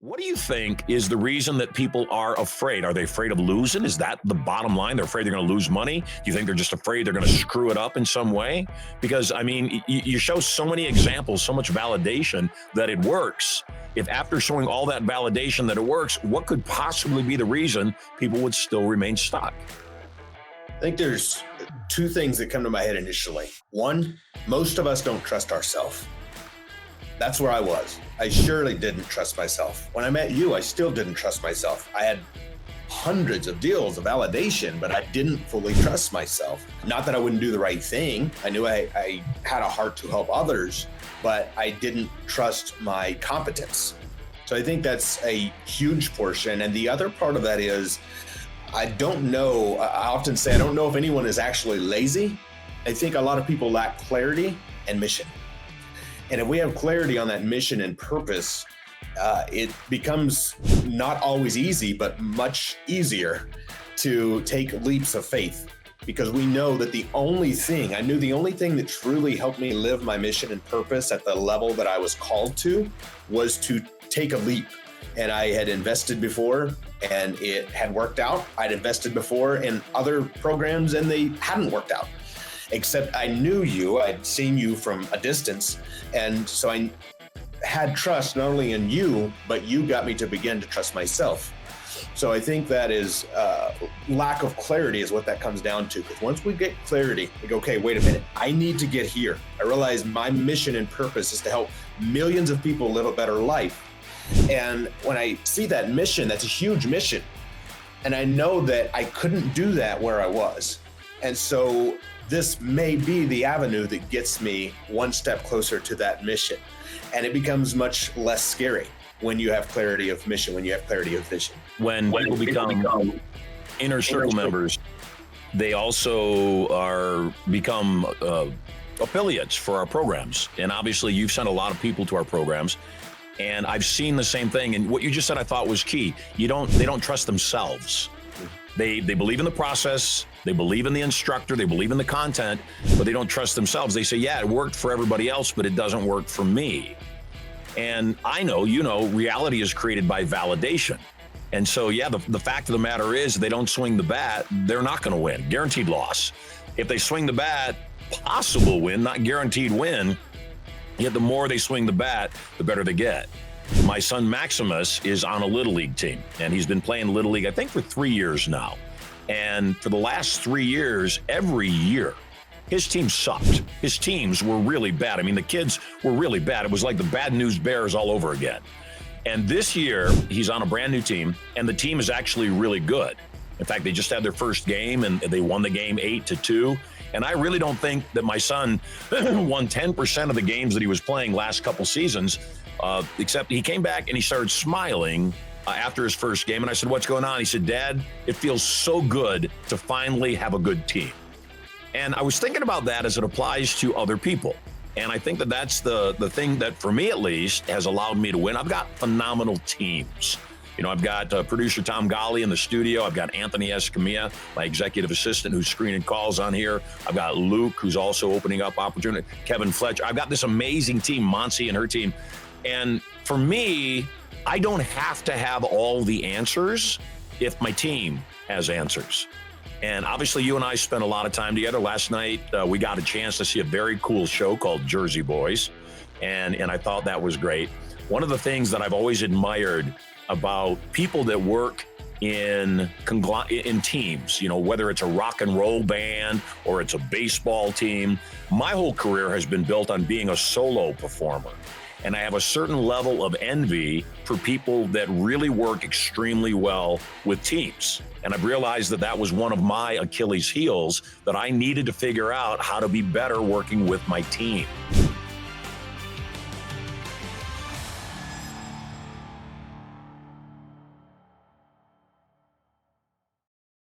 What do you think is the reason that people are afraid? Are they afraid of losing? Is that the bottom line? They're afraid they're going to lose money? Do you think they're just afraid they're going to screw it up in some way? Because, I mean, you show so many examples, so much validation that it works. If after showing all that validation that it works, what could possibly be the reason people would still remain stuck? I think there's two things that come to my head initially. One, most of us don't trust ourselves. That's where I was. I surely didn't trust myself. When I met you, I still didn't trust myself. I had hundreds of deals of validation, but I didn't fully trust myself. Not that I wouldn't do the right thing. I knew I had a heart to help others, but I didn't trust my competence. So I think that's a huge portion. And the other part of that is, I don't know, I often say, I don't know if anyone is actually lazy. I think a lot of people lack clarity and mission. And if we have clarity on that mission and purpose, it becomes not always easy, but much easier to take leaps of faith, because we know that I knew the only thing that truly helped me live my mission and purpose at the level that I was called to was to take a leap. And I had invested before and it had worked out. I'd invested before in other programs and they hadn't worked out. Except I knew you, I'd seen you from a distance. And so I had trust not only in you, but you got me to begin to trust myself. So I think that is lack of clarity is what that comes down to. Because once we get clarity, we go, okay, wait a minute, I need to get here. I realize my mission and purpose is to help millions of people live a better life. And when I see that mission, that's a huge mission. And I know that I couldn't do that where I was. And so this may be the avenue that gets me one step closer to that mission. And it becomes much less scary when you have clarity of mission, when you have clarity of vision. When people become inner circle members, they also become affiliates for our programs. And obviously you've sent a lot of people to our programs. And I've seen the same thing. And what you just said I thought was key. They don't trust themselves. They believe in the process, they believe in the instructor, they believe in the content, but they don't trust themselves. They say, yeah, it worked for everybody else, but it doesn't work for me. And I know, reality is created by validation. And so, yeah, the fact of the matter is they don't swing the bat, they're not going to win. Guaranteed loss. If they swing the bat, possible win, not guaranteed win. Yet the more they swing the bat, the better they get. My son Maximus is on a Little League team, and he's been playing Little League, I think, for 3 years now. And for the last 3 years, every year, his team sucked. His teams were really bad. I mean, the kids were really bad. It was like the Bad News Bears all over again. And this year, he's on a brand new team, and the team is actually really good. In fact, they just had their first game, and they won the game 8-2. And I really don't think that my son won 10% of the games that he was playing last couple seasons, except he came back and he started smiling after his first game. And I said, what's going on? He said, Dad, it feels so good to finally have a good team. And I was thinking about that as it applies to other people. And I think that that's the thing that, for me at least, has allowed me to win. I've got phenomenal teams. I've got producer Tom Golly in the studio. I've got Anthony Escamilla, my executive assistant, who's screening calls on here. I've got Luke, who's also opening up opportunity. Kevin Fletcher. I've got this amazing team, Monsi and her team. And for me, I don't have to have all the answers if my team has answers. And obviously, you and I spent a lot of time together. Last night, we got a chance to see a very cool show called Jersey Boys. And I thought that was great. One of the things that I've always admired about people that work in teams, whether it's a rock and roll band or it's a baseball team. My whole career has been built on being a solo performer. And I have a certain level of envy for people that really work extremely well with teams. And I've realized that was one of my Achilles heels, that I needed to figure out how to be better working with my team.